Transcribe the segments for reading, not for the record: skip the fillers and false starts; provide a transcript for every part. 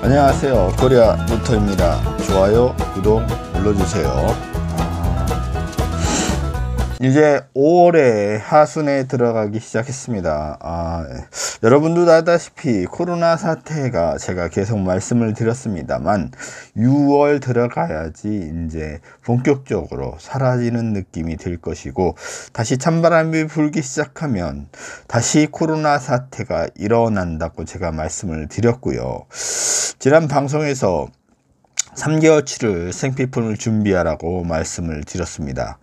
안녕하세요. 코리아 루터입니다. 좋아요, 구독 눌러주세요. 이제 5월에 하순에 들어가기 시작했습니다. 여러분도 알다시피 코로나 사태가 제가 계속 말씀을 드렸습니다만 6월 들어가야지 이제 본격적으로 사라지는 느낌이 들 것이고, 다시 찬바람이 불기 시작하면 다시 코로나 사태가 일어난다고 제가 말씀을 드렸고요. 지난 방송에서 3개월치를 생필품을 준비하라고 말씀을 드렸습니다.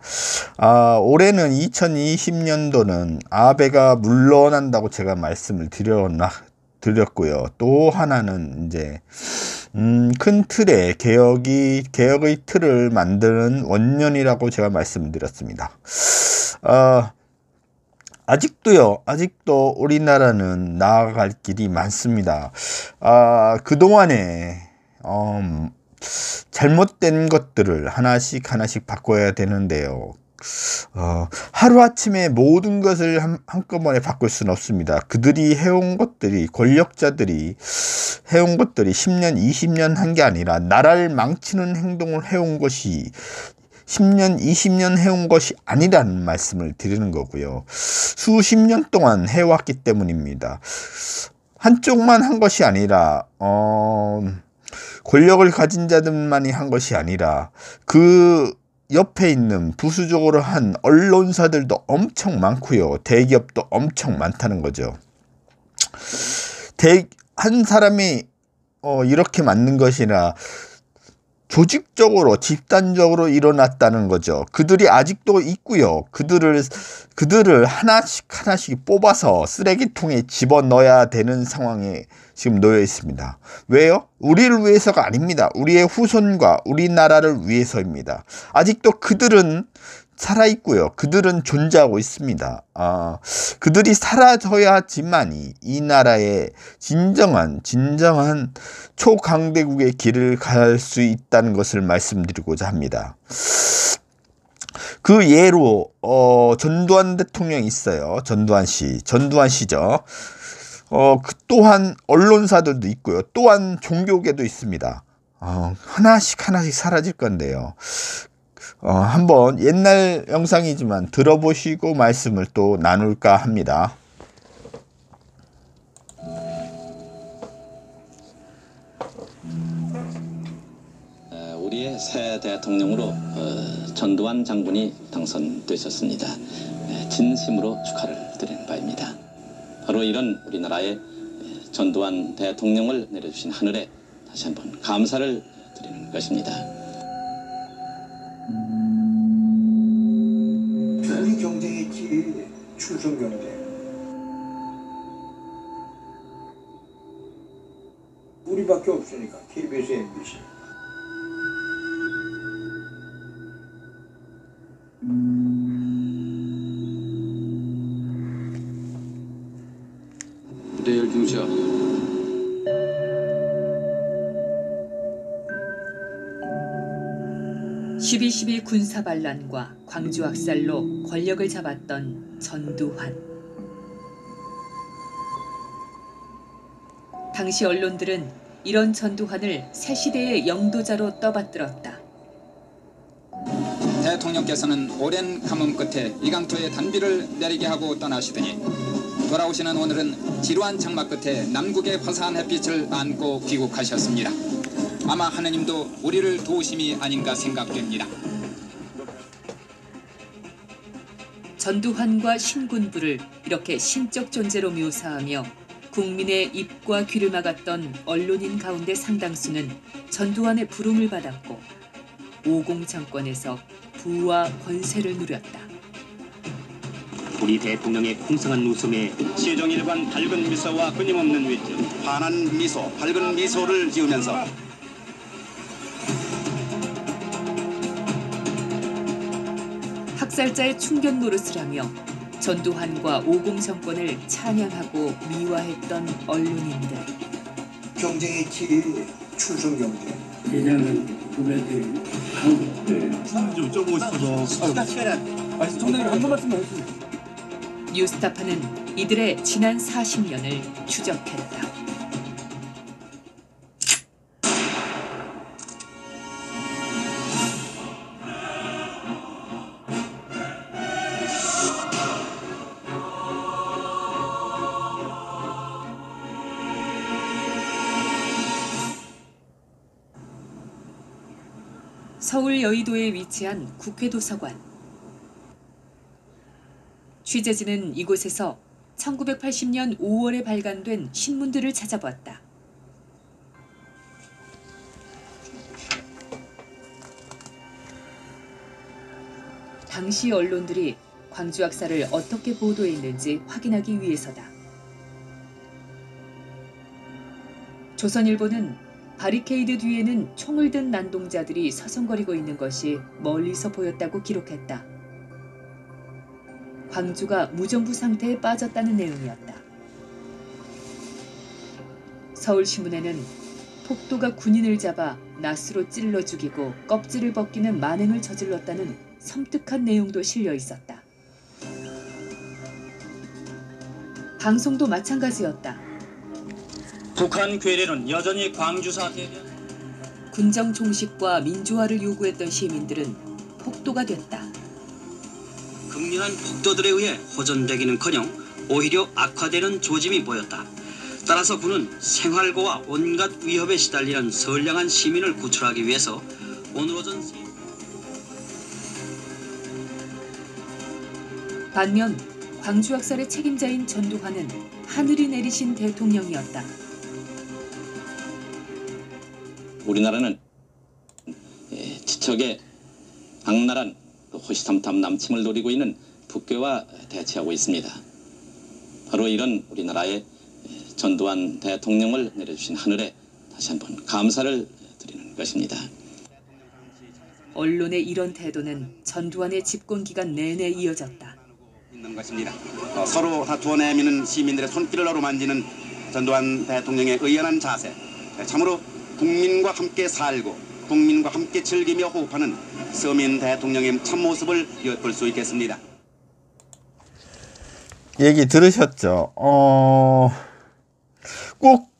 올해는 2020년도는 아베가 물러난다고 제가 말씀을 드렸고요. 또 하나는 이제 큰 틀의 개혁의 틀을 만드는 원년이라고 제가 말씀을 드렸습니다. 아직도 우리나라는 나아갈 길이 많습니다. 그동안에 잘못된 것들을 하나씩 바꿔야 되는데요. 하루아침에 모든 것을 한꺼번에 바꿀 수는 없습니다. 그들이 해온 것들이, 권력자들이 해온 것들이 10년, 20년 한 게 아니라 나라를 망치는 행동을 해온 것이 10년, 20년 해온 것이 아니라는 말씀을 드리는 거고요. 수십 년 동안 해왔기 때문입니다. 한쪽만 한 것이 아니라 권력을 가진 자들만이 한 것이 아니라 그 옆에 있는 부수적으로 한 언론사들도 엄청 많고요. 대기업도 엄청 많다는 거죠. 한 사람이 이렇게 만든 것이나 조직적으로, 집단적으로 일어났다는 거죠. 그들이 아직도 있고요. 그들을 하나씩 뽑아서 쓰레기통에 집어넣어야 되는 상황에 지금 놓여 있습니다. 왜요? 우리를 위해서가 아닙니다. 우리의 후손과 우리나라를 위해서입니다. 아직도 그들은 살아있고요. 그들은 존재하고 있습니다. 그들이 사라져야지만이 이 나라의 진정한 초강대국의 길을 갈 수 있다는 것을 말씀드리고자 합니다. 그 예로 전두환 대통령이 있어요. 전두환 씨죠. 또한 언론사들도 있고요. 또한 종교계도 있습니다. 하나씩 사라질 건데요. 한번 옛날 영상이지만 들어보시고 말씀을 또 나눌까 합니다. 우리의 새 대통령으로 전두환 장군이 당선되셨습니다. 진심으로 축하를 드리는 바입니다. 바로 이런 우리나라의 전두환 대통령을 내려주신 하늘에 다시 한번 감사를 드리는 것입니다. 많이 경쟁했지. 출전 경쟁. 우리밖에 없으니까 KBS, MBC. 내일 중시야. (12.12) 군사반란과 광주학살로 권력을 잡았던 전두환. 당시 언론들은 이런 전두환을 새 시대의 영도자로 떠받들었다. 대통령께서는 오랜 가뭄 끝에 이강토의 단비를 내리게 하고 떠나시더니 돌아오시는 오늘은 지루한 장마 끝에 남국의 화사한 햇빛을 안고 귀국하셨습니다. 아마 하느님도 우리를 도우심이 아닌가 생각됩니다. 전두환과 신군부를 이렇게 신적 존재로 묘사하며 국민의 입과 귀를 막았던 언론인 가운데 상당수는 전두환의 부름을 받았고 50 정권에서 부와 권세를 누렸다. 우리 대통령의 풍성한 웃음에 시종일관 밝은 미소와 끊임없는 위트, 환한 미소, 밝은 미소를 지으면서 학살자의 충견 노릇을 하며 전두환과 50 정권을 찬양하고 미화했던 언론인들. 경쟁했지. 출전 경쟁. 그냥 후배들이 한국 좀 여쭤보고 싶어서 정당이 한 말씀만 해주세요. 뉴스타파는 이들의 지난 40년을 추적했다. 서울 여의도에 위치한 국회도서관. 취재진은 이곳에서 1980년 5월에 발간된 신문들을 찾아봤다. 당시 언론들이 광주 학살을 어떻게 보도했는지 확인하기 위해서다. 조선일보는 바리케이드 뒤에는 총을 든 난동자들이 서성거리고 있는 것이 멀리서 보였다고 기록했다. 광주가 무정부 상태에 빠졌다는 내용이었다. 서울신문에는 폭도가 군인을 잡아 낫으로 찔러 죽이고 껍질을 벗기는 만행을 저질렀다는 섬뜩한 내용도 실려 있었다. 방송도 마찬가지였다. 북한 괴뢰는 여전히 광주 사태에 대한 군정 종식과 민주화를 요구했던 시민들은 폭도가 됐다. 극렬한 폭도들에 의해 호전되기는커녕 오히려 악화되는 조짐이 보였다. 따라서 군은 생활고와 온갖 위협에 시달리는 선량한 시민을 구출하기 위해서 오늘 오전 반면 광주 학살의 책임자인 전두환은 하늘이 내리신 대통령이었다. 우리나라는 지척에 악랄한 호시탐탐 남침을 노리고 있는 북괴와 대치하고 있습니다. 바로 이런 우리나라의 전두환 대통령을 내려주신 하늘에 다시 한번 감사를 드리는 것입니다. 언론의 이런 태도는 전두환의 집권 기간 내내 이어졌다. 있는 것입니다. 서로 다투어 내미는 시민들의 손길을 어루만지는 전두환 대통령의 의연한 자세, 참으로 국민과 함께 살고 국민과 함께 즐기며 호흡하는 서민 대통령의 참모습을 엿볼 수 있겠습니다. 얘기 들으셨죠? 꼭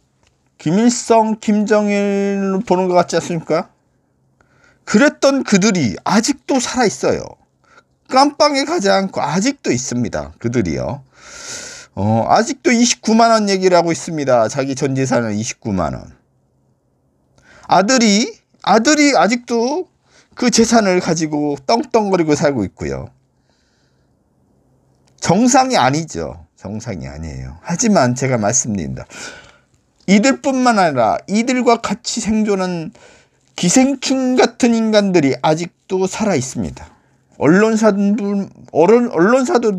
김일성, 김정일 보는 것 같지 않습니까? 그랬던 그들이 아직도 살아있어요. 깜빵에 가지 않고 아직도 있습니다. 그들이요. 아직도 29만 원 얘기를 하고 있습니다. 자기 전 재산은 29만 원. 아들이 아직도 그 재산을 가지고 떵떵거리고 살고 있고요. 정상이 아니죠. 정상이 아니에요. 하지만 제가 말씀드립니다. 이들뿐만 아니라 이들과 같이 생존한 기생충 같은 인간들이 아직도 살아 있습니다. 언론사들도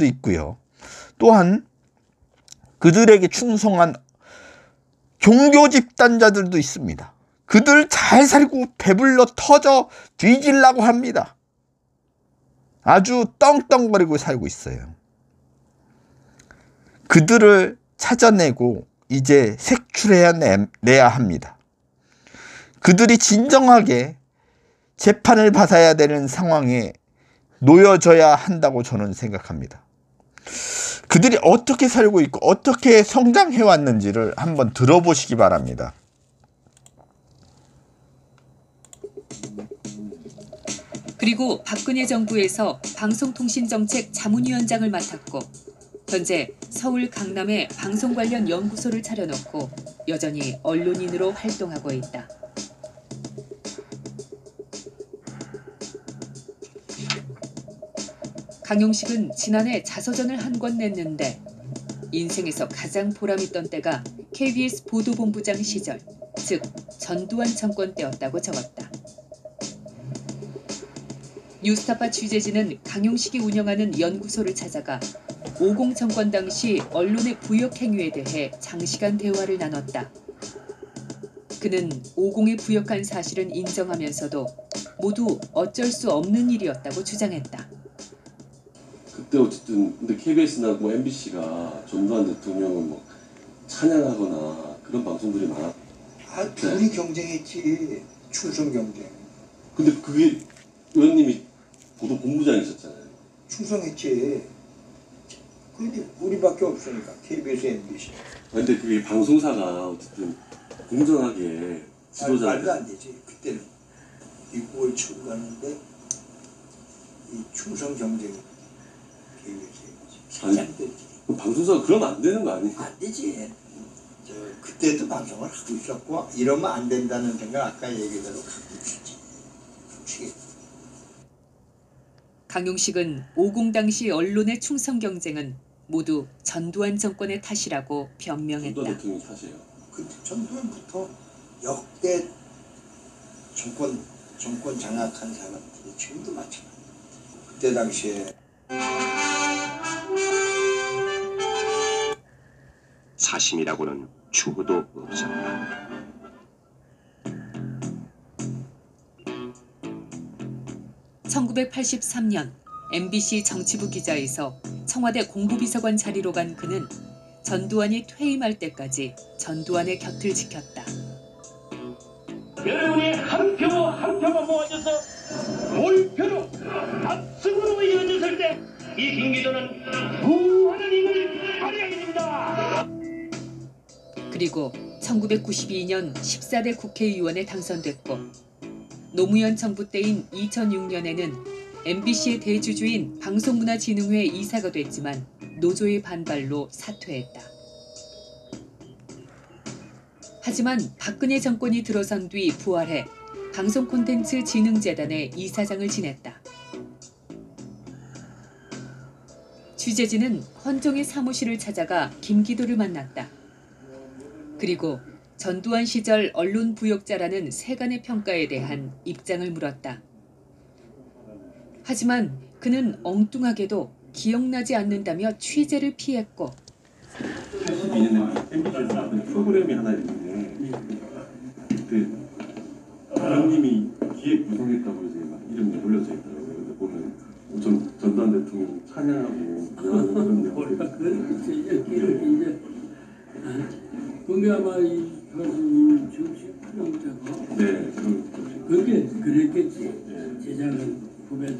있고요. 또한 그들에게 충성한 종교 집단자들도 있습니다. 그들 잘 살고 배불러 터져 뒤질라고 합니다. 아주 떵떵거리고 살고 있어요. 그들을 찾아내고 이제 색출해내야 합니다. 그들이 진정하게 재판을 받아야 되는 상황에 놓여져야 한다고 저는 생각합니다. 그들이 어떻게 살고 있고 어떻게 성장해왔는지를 한번 들어보시기 바랍니다. 그리고 박근혜 정부에서 방송통신정책 자문위원장을 맡았고 현재 서울 강남에 방송 관련 연구소를 차려놓고 여전히 언론인으로 활동하고 있다. 강용식은 지난해 자서전을 한 권 냈는데 인생에서 가장 보람있던 때가 KBS 보도본부장 시절, 즉 전두환 정권 때였다고 적었다. 뉴스타파 취재진은 강용식이 운영하는 연구소를 찾아가 50 정권 당시 언론의 부역 행위에 대해 장시간 대화를 나눴다. 그는 50에 부역한 사실은 인정하면서도 모두 어쩔 수 없는 일이었다고 주장했다. 그때 어쨌든 근데 KBS나 뭐 MBC가 전두환 대통령을 뭐 찬양하거나 그런 방송들이 많았. 둘이 경쟁했지. 충성 경쟁. 근데 그게 의원님이 보도 본부장이셨잖아요. 충성했지. 근데 우리밖에 없으니까 KBS, MBC. 근데 그게 방송사가 어쨌든 공정하게 지도자. 말도 안 되지. 그때는 미국을 치고 갔는데 이 충성 경쟁이 KBS에 안 되지. 방송사가 그러면 안 되는 거 아니에요? 안 되지. 그때도 방송을 하고 있었고 이러면 안 된다는 생각 아까 얘기대로 갖고 있었지. 솔직히. 강용식은 50 당시 언론의 충성 경쟁은 모두 전두환 정권의 탓이라고 변명했다. 전두환 대통령 탓이에요. 그 전두환부터 역대 정권 장악한 사람들이 지금도 마찬가지예요. 그때 당시에 사심이라고는 추구도 없었다. (1983년) MBC 정치부 기자에서 청와대 공보비서관 자리로 간 그는 전두환이 퇴임할 때까지 전두환의 곁을 지켰다. 여러분의 한 표 한 표가 모아져서 몰표로 압승으로 이어졌을 때 이 김기도는 무한한 힘을 발휘하게 됩니다. 그리고 1992년 14대 국회의원에 당선됐고 노무현 정부 때인 2006년에는 MBC의 대주주인 방송문화진흥회 이사가 됐지만 노조의 반발로 사퇴했다. 하지만 박근혜 정권이 들어선 뒤 부활해 방송콘텐츠진흥재단의 이사장을 지냈다. 취재진은 헌정의 사무실을 찾아가 김기도를 만났다. 그리고 전두환 시절 언론 부역자라는 세간의 평가에 대한 입장을 물었다. 하지만 그는 엉뚱하게도 기억나지 않는다며 취재를 피했고 82년에 MBC에서 나왔던 프로그램이 하나 있는데 그때 장님이 기획 구성했다고 이제 막 이름이 올려져 있더라고요. 근데 보면 전두환 대통령 찬양하고 그런 내용들이 그게 아마 이 교수님 정식 프로그램이고 네, 그게 그랬겠지. 제작은 후배.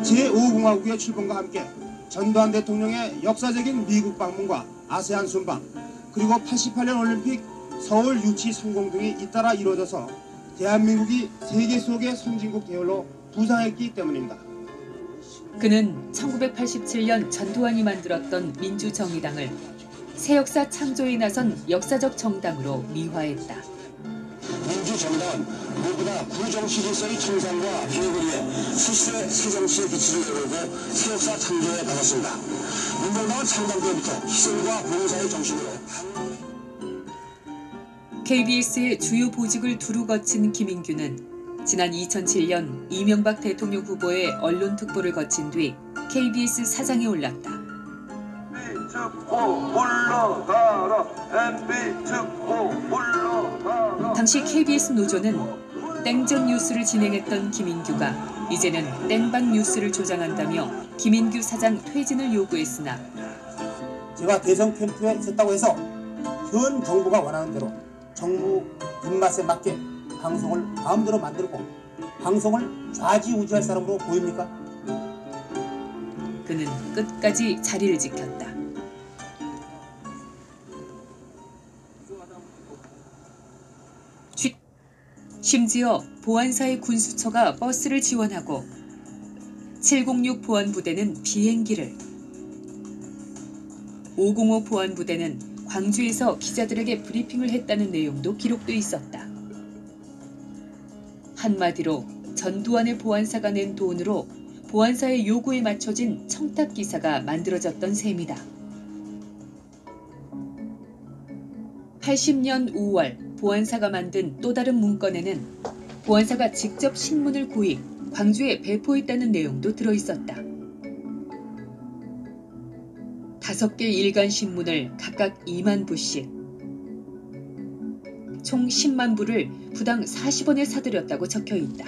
제5공화국의 출범과 함께 전두환 대통령의 역사적인 미국 방문과 아세안 순방 그리고 88년 올림픽 서울 유치 성공 등이 잇따라 이루어져서 대한민국이 세계 속의 선진국 대열로 부상했기 때문입니다. 그는 1987년 전두환이 만들었던 민주정의당을 새역사 창조에 나선 역사적 정당으로 미화했다. 민주정당은 무엇보다 구정식일서의 청산과 개혁을 위해 수시의 새정치의 기치를 내걸고 새역사 창조에 나섰습니다. 민정당은 창당 때부터 희생과 봉사의 정신으로 KBS의 주요 보직을 두루 거친 김인규는 지난 2007년 이명박 대통령 후보의 언론 특보를 거친 뒤 KBS 사장에 올랐다. 당시 KBS 노조는 땡전 뉴스를 진행했던 김인규가 이제는 땡방 뉴스를 조장한다며 김인규 사장 퇴진을 요구했으나 제가 대선 캠프에 있었다고 해서 현 정부가 원하는 대로 정부 입맛에 맞게 방송을 마음대로 만들고 방송을 좌지우지할 사람으로 보입니까? 그는 끝까지 자리를 지켰다. 심지어 보안사의 군수처가 버스를 지원하고 706 보안부대는 비행기를 505 보안부대는 광주에서 기자들에게 브리핑을 했다는 내용도 기록돼 있었다. 한마디로 전두환의 보안사가 낸 돈으로 보안사의 요구에 맞춰진 청탁기사가 만들어졌던 셈이다. 80년 5월 보안사가 만든 또 다른 문건에는 보안사가 직접 신문을 구입, 광주에 배포했다는 내용도 들어있었다. 5개 일간 신문을 각각 2만 부씩, 총 10만 부를 부당 40원에 사들였다고 적혀있다.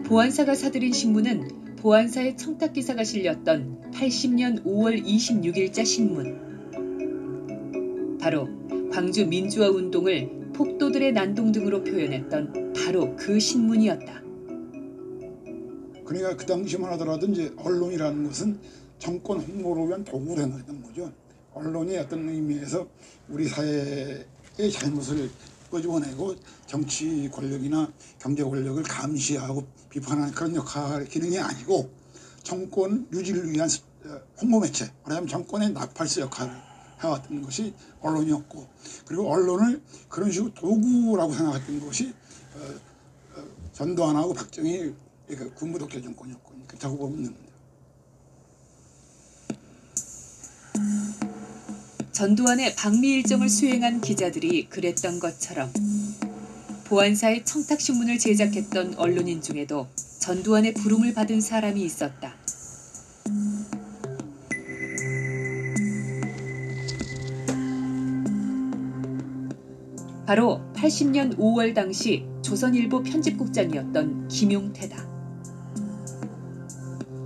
보안사가 사들인 신문은 보안사의 청탁기사가 실렸던 80년 5월 26일자 신문. 바로 광주 민주화 운동을 폭도들의 난동 등으로 표현했던 바로 그 신문이었다. 그러니까 그 당시만 하더라도 이제 언론이라는 것은 정권 홍보를 위한 도구로 생각했던 거죠. 언론이 어떤 의미에서 우리 사회의 잘못을 끄집어내고 정치 권력이나 경제 권력을 감시하고 비판하는 그런 역할 기능이 아니고 정권 유지를 위한 홍보 매체, 말하자면 정권의 나팔수 역할을 해왔던 것이 언론이었고, 그리고 언론을 그런 식으로 도구라고 생각했던 것이 전두환하고 박정희 군부 독재 정권이었고, 그렇다고 보면 됩니다. 전두환의 방미 일정을 수행한 기자들이 그랬던 것처럼 보안사의 청탁신문을 제작했던 언론인 중에도 전두환의 부름을 받은 사람이 있었다. 바로 80년 5월 당시 조선일보 편집국장이었던 김용태다.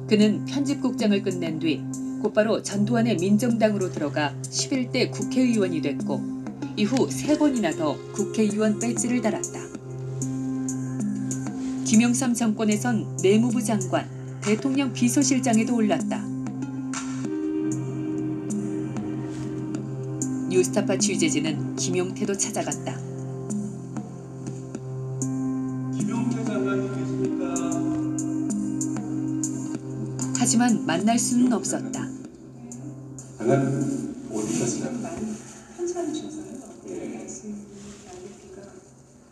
그는 편집국장을 끝낸 뒤 곧바로 전두환의 민정당으로 들어가 11대 국회의원이 됐고 이후 3번이나 더 국회의원 배지를 달았다. 김영삼 정권에선 내무부 장관, 대통령 비서실장에도 올랐다. 뉴스타파 취재진은 김용태도 찾아갔다. 김용태 장관님 계십니까? 하지만 만날 수는 없었다. 장관님 어디 가시나요? 예.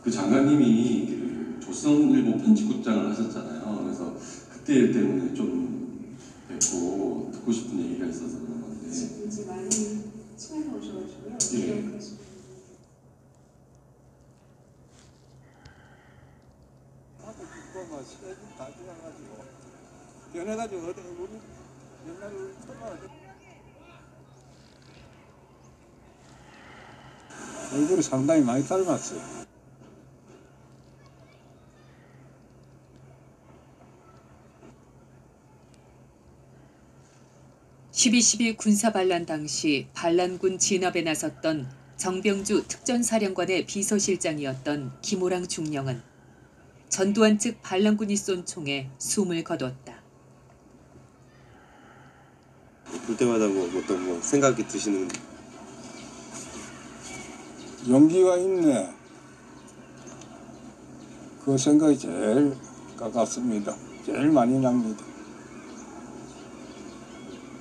그 장관님이 그 조선일보 편집국장을 하셨잖아요. 그래서 그때 일 때문에 좀 뵙고 듣고 싶은 얘기가 있어서 그런 건데. 이제 많이 친하게 오셔가지고요. 예. 변해가지고 어디 우리 옛날에 우리 얼굴이 상당히 많이 닮았어요. (12.12) 군사반란 당시 반란군 진압에 나섰던 정병주 특전사령관의 비서실장이었던 김호랑 중령은 전두환 측 반란군이 쏜 총에 숨을 거뒀다. 볼 때마다 어떤 생각이 드시는? 용기가 있네. 그 생각이 제일 가깝습니다. 제일 많이 납니다.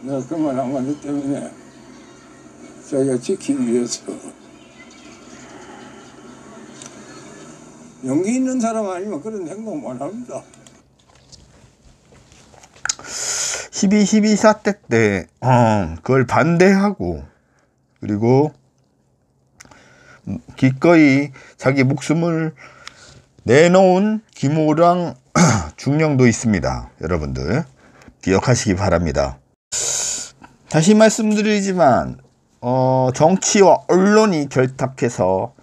내가 그 말 한마디 때문에 자기가 지키기 위해서 용기 있는 사람 아니면 그런 행동 못 합니다. 12.12 사태 때 그걸 반대하고 그리고 기꺼이 자기 목숨을 내놓은 김호랑 중령도 있습니다. 여러분들 기억하시기 바랍니다. 다시 말씀드리지만 정치와 언론이 결탁해서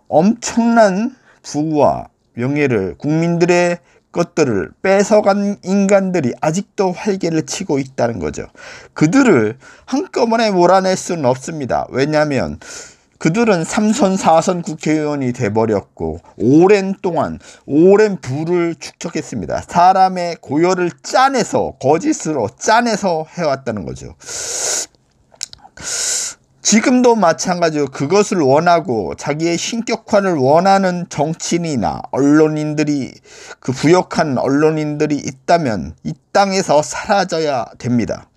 엄청난 부와 명예를 국민들의 것들을 뺏어간 인간들이 아직도 활개를 치고 있다는 거죠. 그들을 한꺼번에 몰아낼 수는 없습니다. 왜냐하면 그들은 3선 4선 국회의원이 돼버렸고 오랜 부를 축적했습니다. 사람의 고열을 짜내서 거짓으로 짜내서 해왔다는 거죠. 지금도 마찬가지로 그것을 원하고 자기의 신격화를 원하는 정치인이나 언론인들이 그 부역한 언론인들이 있다면 이 땅에서 사라져야 됩니다.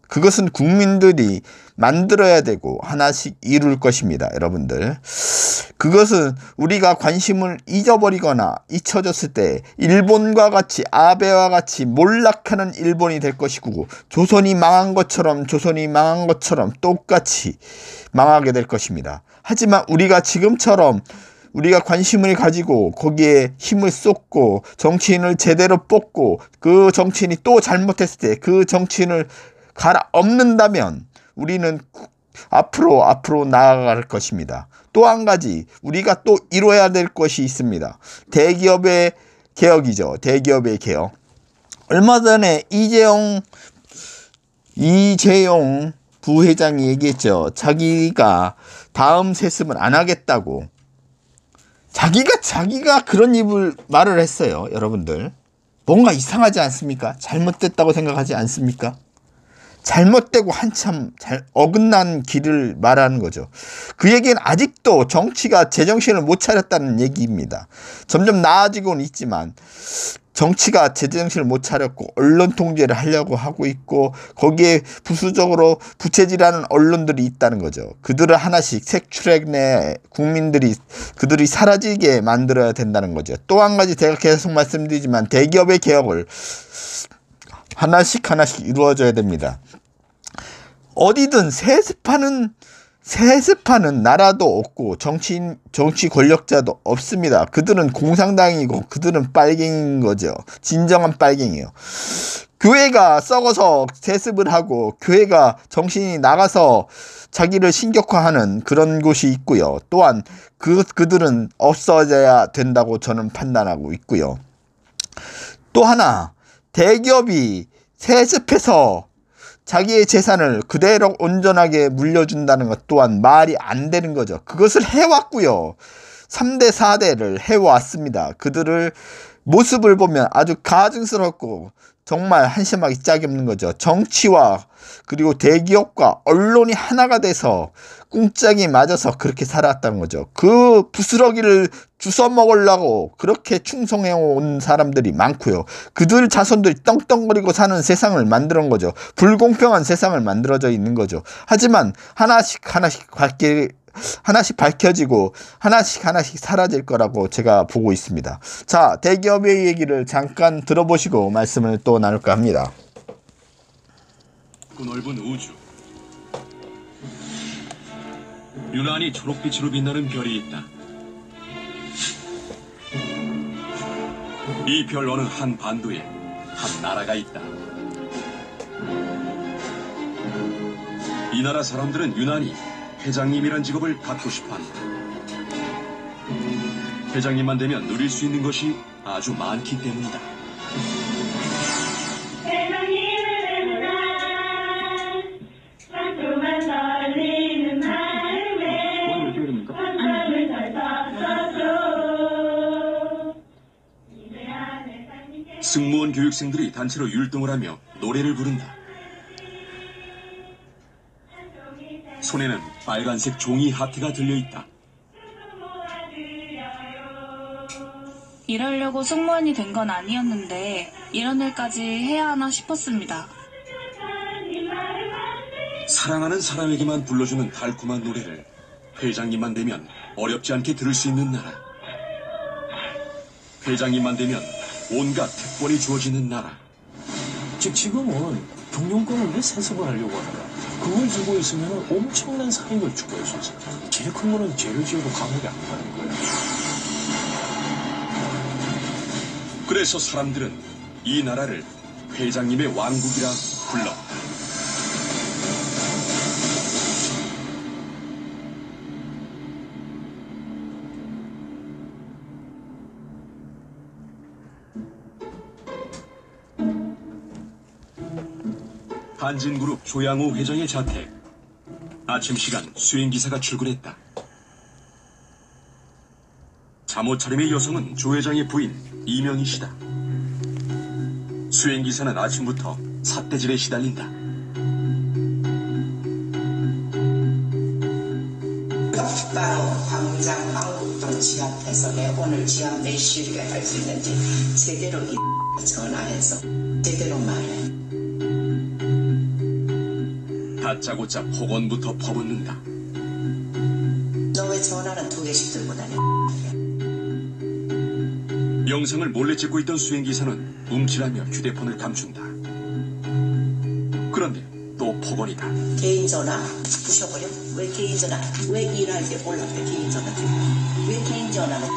그것은 국민들이 만들어야 되고 하나씩 이룰 것입니다. 여러분들 그것은 우리가 관심을 잊어버리거나 잊혀졌을 때 일본과 같이 아베와 같이 몰락하는 일본이 될 것이고 조선이 망한 것처럼 똑같이 망하게 될 것입니다. 하지만 우리가 지금처럼 우리가 관심을 가지고 거기에 힘을 쏟고 정치인을 제대로 뽑고 그 정치인이 또 잘못했을 때 그 정치인을 갈아엎는다면 우리는 앞으로 나아갈 것입니다. 또 한 가지 우리가 또 이뤄야 될 것이 있습니다. 대기업의 개혁이죠. 대기업의 개혁. 얼마 전에 이재용 부회장이 얘기했죠. 자기가 다음 세습은 안 하겠다고. 자기가 그런 말을 했어요. 여러분들 뭔가 이상하지 않습니까? 잘못됐다고 생각하지 않습니까? 잘못되고 한참 어긋난 길을 말하는 거죠. 그 얘기는 아직도 정치가 제정신을 못 차렸다는 얘기입니다. 점점 나아지고는 있지만 정치가 제정신을 못 차렸고 언론 통제를 하려고 하고 있고 거기에 부수적으로 부채질하는 언론들이 있다는 거죠. 그들을 하나씩 색출해내 그들이 사라지게 만들어야 된다는 거죠. 또 한 가지 제가 계속 말씀드리지만 대기업의 개혁을 하나씩 이루어져야 됩니다. 어디든 세습하는 나라도 없고 정치 권력자도 없습니다. 그들은 공산당이고 그들은 빨갱이인 거죠. 진정한 빨갱이요. 교회가 썩어서 세습을 하고 교회가 정신이 나가서 자기를 신격화하는 그런 곳이 있고요. 또한 그들은 없어져야 된다고 저는 판단하고 있고요. 또 하나, 대기업이 세습해서 자기의 재산을 그대로 온전하게 물려준다는 것 또한 말이 안 되는 거죠. 그것을 해왔고요. 3대 4대를 해왔습니다. 그들을 모습을 보면 아주 가증스럽고 정말 한심하기 짝이 없는 거죠. 정치와 그리고 대기업과 언론이 하나가 돼서 꿍짝이 맞아서 그렇게 살아왔다는 거죠. 그 부스러기를 주워 먹으려고 그렇게 충성해온 사람들이 많고요. 그들 자손들이 떵떵거리고 사는 세상을 만들어온 거죠. 불공평한 세상을 만들어져 있는 거죠. 하지만 하나씩 밝혀지고 하나씩 사라질 거라고 제가 보고 있습니다. 자, 대기업의 얘기를 잠깐 들어보시고 말씀을 또 나눌까 합니다. 그 넓은 우주, 유난히 초록빛으로 빛나는 별이 있다. 이 별 어느 한 반도에 한 나라가 있다. 이 나라 사람들은 유난히 회장님이란 직업을 갖고 싶어한다. 회장님만 되면 누릴 수 있는 것이 아주 많기 때문이다. 승무원 교육생들이 단체로 율동을 하며 노래를 부른다. 손에는 빨간색 종이 하트가 들려있다. 이러려고 승무원이 된 건 아니었는데 이런 일까지 해야 하나 싶었습니다. 사랑하는 사람에게만 불러주는 달콤한 노래를 회장님만 되면 어렵지 않게 들을 수 있는 나라. 회장님만 되면 온갖 특권이 주어지는 나라. 즉 지금은 경영권을 세습을 하려고 한다. 그걸 주고 있으면 엄청난 사익을 추구할 수 있어. 제일 큰 거는 죄를 지어도 감옥에 안 가는 거야. 그래서 사람들은 이 나라를 회장님의 왕국이라 불렀다. 한진그룹 조양호 회장의 자택. 아침 시간 수행기사가 출근했다. 잠옷차림의 여성은 조 회장의 부인 이명희씨다. 수행기사는 아침부터 삿대질에 시달린다. 바로 광장 왕국동 지압해서 오늘 지압 몇 시에 할 수 있는지 제대로 전화해서 제대로 말해. 다짜고짜 폭언부터 퍼붓는다. 너 왜 전화는 2개씩 들고 다녀? 영상을 몰래 찍고 있던 수행기사는 움찔하며 휴대폰을 감춘다. 그런데 또 폭언이다. 개인 전화 부셔버려? 왜 개인 전화? 왜 일할 때 몰라? 왜 개인 전화? 왜 개인 전화는?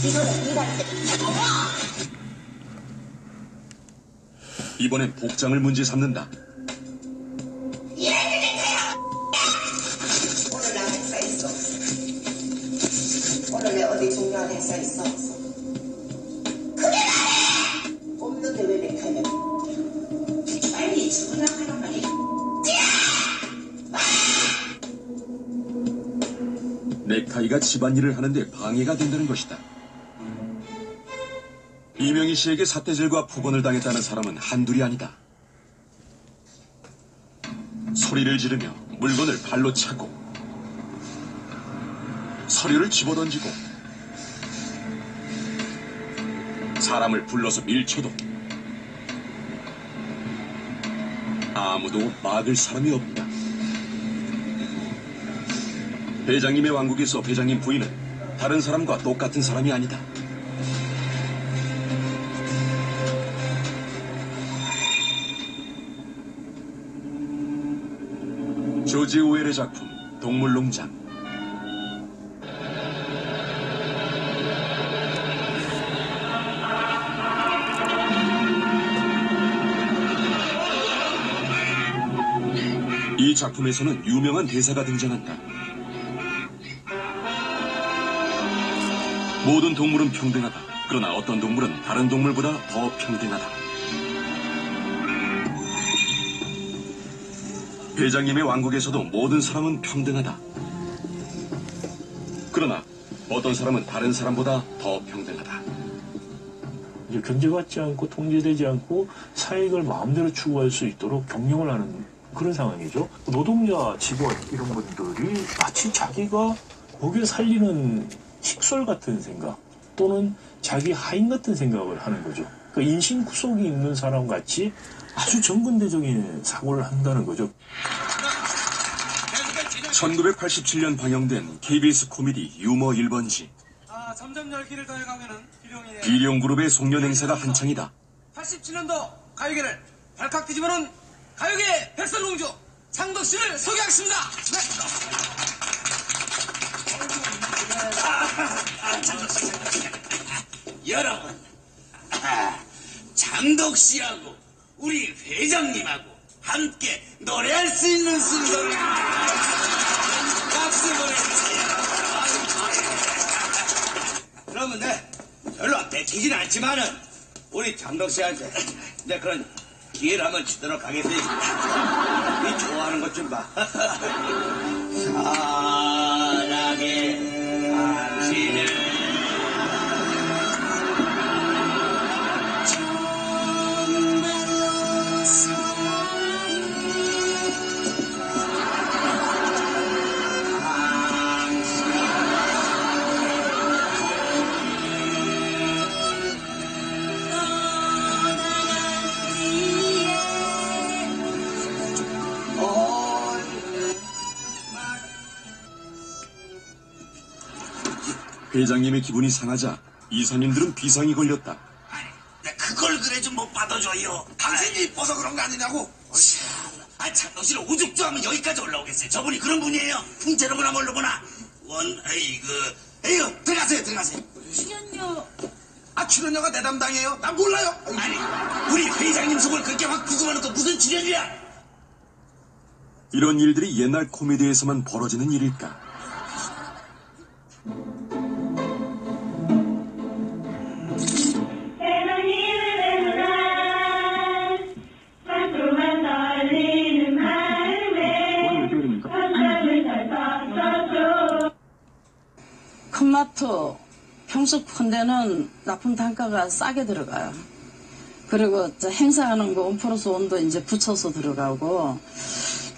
이거는 일할 때. 이번엔 복장을 문제 삼는다. 오늘 나 행사 있어. 오늘 내 어디 중요한 행사 있어? 그래 말해! 없는데 왜 넥타이냐? 빨리 전화하란 말이야. 넥타이가 집안일을 하는데 방해가 된다는 것이다. 이명희 씨에게 삿대질과 폭언을 당했다는 사람은 한둘이 아니다. 소리를 지르며 물건을 발로 차고 서류를 집어던지고 사람을 불러서 밀쳐도 아무도 막을 사람이 없다. 회장님의 왕국에서 회장님 부인은 다른 사람과 똑같은 사람이 아니다. 조지 오웰의 작품 동물농장. 이 작품에서는 유명한 대사가 등장한다. 모든 동물은 평등하다. 그러나 어떤 동물은 다른 동물보다 더 평등하다. 회장님의 왕국에서도 모든 사람은 평등하다. 그러나 어떤 사람은 다른 사람보다 더 평등하다. 이제 견제받지 않고 통제되지 않고 사익을 마음대로 추구할 수 있도록 경영을 하는 그런 상황이죠. 노동자, 직원 이런 분들이 마치 자기가 먹여 살리는 식솔 같은 생각 또는 자기 하인 같은 생각을 하는 거죠. 그러니까 인신 구속이 있는 사람 같이 아주 정근대적인 사고를 한다는 거죠. 1987년 방영된 KBS 코미디 유머 1번지. 점점 열기를 더해가면은 비룡그룹의 송년 행사가 한창이다. 87년도 가요계를 발칵 뒤집어놓은 가요계 백설공주 상덕 씨를 소개하겠습니다. 여러분, 장덕 씨하고 우리 회장님하고 함께 노래할 수 있는 순서를 박수 보내주세요. 그러면 별로 뺏기진 않지만은 우리 장덕 씨한테 그런 기회를 한번 주도록 하겠습니다. 이 좋아하는 것 좀 봐. 사랑의 당신을 회장님의 기분이 상하자 이사님들은 비상이 걸렸다. 그걸 그래 좀 못 받아줘요. 당신이 이뻐서 그런 거 아니냐고. 장덕 씨를 오죽조하면 여기까지 올라오겠어요. 저분이 그런 분이에요. 풍채로구나 뭘로구나. 에휴, 들어가세요. 출연료. 출연료가 내 담당이에요? 난 몰라요. 아니, 우리 회장님 속을 그렇게 확 구금하는 거 무슨 출연료야? 이런 일들이 옛날 코미디에서만 벌어지는 일일까? 큰마트 평소 큰 데는 납품 단가가 싸게 들어가요. 그리고 행사하는 거 온플러스 온도 이제 붙여서 들어가고,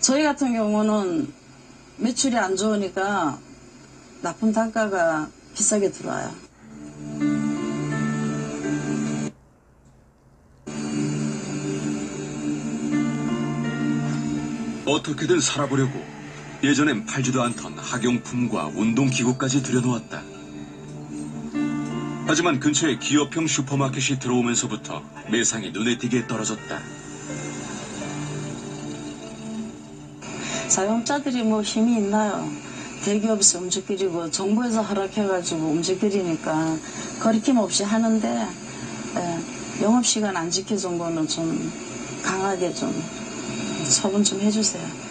저희 같은 경우는 매출이 안 좋으니까 납품 단가가 비싸게 들어와요. 어떻게든 살아보려고 예전엔 팔지도 않던 학용품과 운동기구까지 들여놓았다. 하지만 근처에 기업형 슈퍼마켓이 들어오면서부터 매상이 눈에 띄게 떨어졌다. 자영업자들이 힘이 있나요? 대기업에서 움직이고 정부에서 허락해가지고 움직이니까 거리낌 없이 하는데, 영업시간 안 지켜준 거는 좀 강하게 좀 처분 좀 해주세요.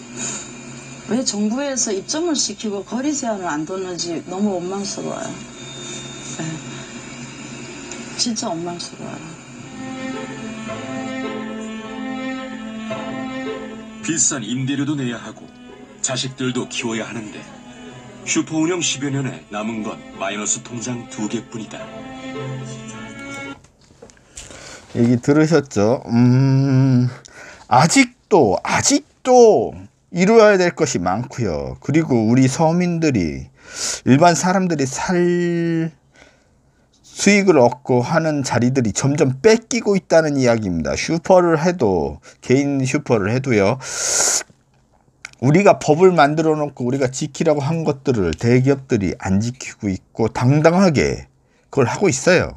왜 정부에서 입점을 시키고 거리 제한을 안 뒀는지 너무 원망스러워요. 진짜 원망스러워요. 비싼 임대료도 내야 하고 자식들도 키워야 하는데 슈퍼 운영 10여 년에 남은 건 마이너스 통장 2개뿐이다. 얘기 들으셨죠? 아직도 이루어야 될 것이 많고요. 그리고 우리 서민들이, 일반 사람들이 살 수익을 얻고 하는 자리들이 점점 뺏기고 있다는 이야기입니다. 슈퍼를 해도, 개인 슈퍼를 해도요, 우리가 법을 만들어 놓고 우리가 지키라고 한 것들을 대기업들이 안 지키고 있고 당당하게 그걸 하고 있어요.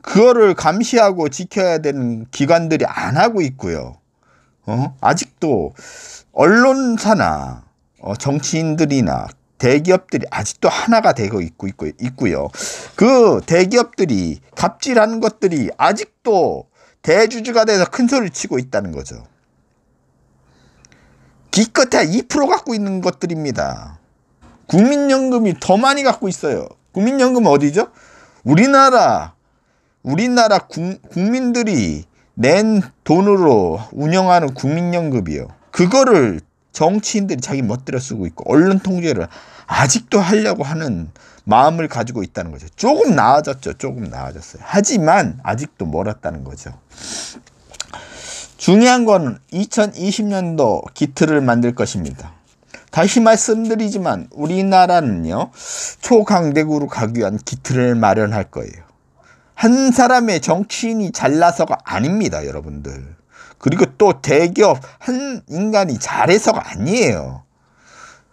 그거를 감시하고 지켜야 되는 기관들이 안 하고 있고요. 아직도 언론사나 정치인들이나 대기업들이 아직도 하나가 되고 있고요. 그 대기업들이 갑질하는 것들이 아직도 대주주가 돼서 큰 소리를 치고 있다는 거죠. 기껏해야 2% 갖고 있는 것들입니다. 국민연금이 더 많이 갖고 있어요. 국민연금은 어디죠? 우리나라 국민들이 낸 돈으로 운영하는 국민연금이요. 그거를 정치인들이 자기 멋대로 쓰고 있고 언론 통제를 아직도 하려고 하는 마음을 가지고 있다는 거죠. 조금 나아졌죠. 조금 나아졌어요. 하지만 아직도 멀었다는 거죠. 중요한 건 2020년도 기틀을 만들 것입니다. 다시 말씀드리지만 우리나라는요, 초강대국으로 가기 위한 기틀을 마련할 거예요. 한 사람의 정치인이 잘나서가 아닙니다, 여러분들. 그리고 또 대기업 한 인간이 잘해서가 아니에요.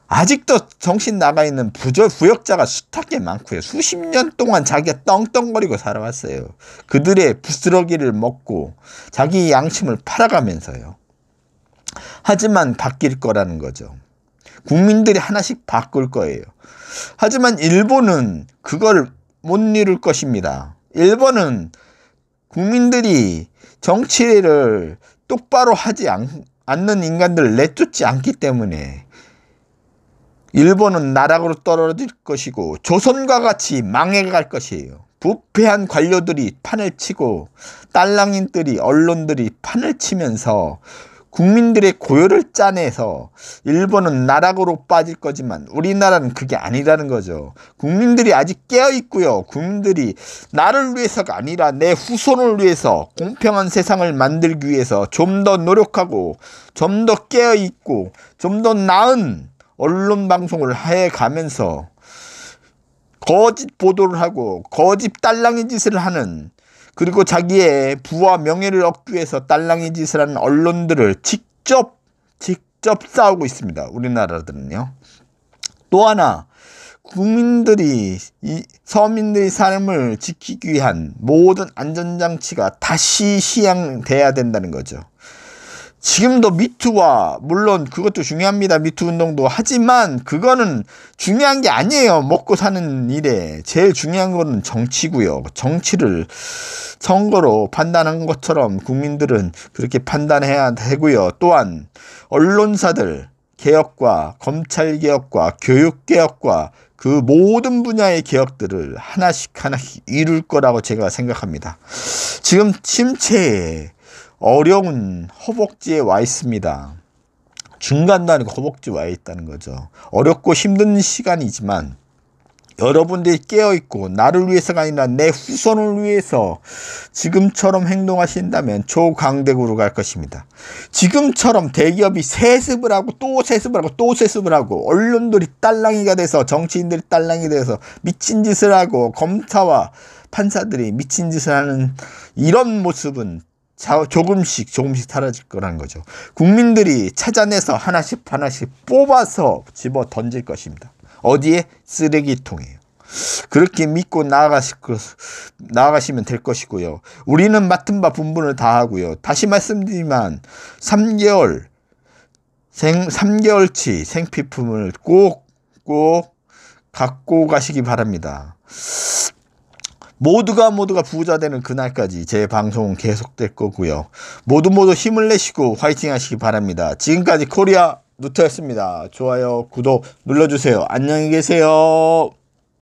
아직도 정신 나가 있는 부역자가 숱하게 많고요. 수십 년 동안 자기가 떵떵거리고 살아왔어요. 그들의 부스러기를 먹고 자기 양심을 팔아가면서요. 하지만 바뀔 거라는 거죠. 국민들이 하나씩 바꿀 거예요. 하지만 일본은 그걸 못 이룰 것입니다. 일본은 국민들이 정치를 똑바로 하지 않는 인간들을 내쫓지 않기 때문에 일본은 나락으로 떨어질 것이고 조선과 같이 망해갈 것이에요. 부패한 관료들이 판을 치고 딸랑인들이 언론들이 판을 치면서 국민들의 고열을 짜내서 일본은 나락으로 빠질 거지만 우리나라는 그게 아니라는 거죠. 국민들이 아직 깨어있고요. 국민들이 나를 위해서가 아니라 내 후손을 위해서 공평한 세상을 만들기 위해서 좀 더 노력하고 좀 더 깨어있고 좀 더 나은 언론 방송을 해가면서 거짓 보도를 하고 거짓 딸랑이 짓을 하는, 그리고 자기의 부와 명예를 얻기 위해서 딸랑이 짓을 하는 언론들을 직접 싸우고 있습니다. 우리나라들은요. 또 하나, 국민들이 서민들의 삶을 지키기 위한 모든 안전장치가 다시 시행돼야 된다는 거죠. 지금도 미투와 물론 그것도 중요합니다. 미투 운동도. 하지만 그거는 중요한 게 아니에요. 먹고 사는 일에 제일 중요한 거는 정치고요. 정치를 선거로 판단한 것처럼 국민들은 그렇게 판단해야 되고요. 또한 언론사들 개혁과 검찰 개혁과 교육 개혁과 그 모든 분야의 개혁들을 하나씩 이룰 거라고 제가 생각합니다. 지금 침체에 어려운 허벅지에 와 있습니다. 중간도 아니고 허벅지에 와 있다는 거죠. 어렵고 힘든 시간이지만 여러분들이 깨어있고 나를 위해서가 아니라 내 후손을 위해서 지금처럼 행동하신다면 초강대국으로 갈 것입니다. 지금처럼 대기업이 세습을 하고 또 세습을 하고 또 세습을 하고 언론들이 딸랑이가 돼서 정치인들이 딸랑이 돼서 미친 짓을 하고 검사와 판사들이 미친 짓을 하는 이런 모습은 조금씩 사라질 거라는 거죠. 국민들이 찾아내서 하나씩 뽑아서 집어 던질 것입니다. 어디에? 쓰레기통이에요. 그렇게 믿고 나아가시면 될 것이고요. 우리는 맡은 바 분분을 다 하고요. 다시 말씀드리지만 3개월치 생필품을 꼭 갖고 가시기 바랍니다. 모두가 부자 되는 그날까지 제 방송은 계속될 거고요. 모두 힘을 내시고 화이팅 하시기 바랍니다. 지금까지 코리아 누트였습니다. 좋아요, 구독 눌러주세요. 안녕히 계세요.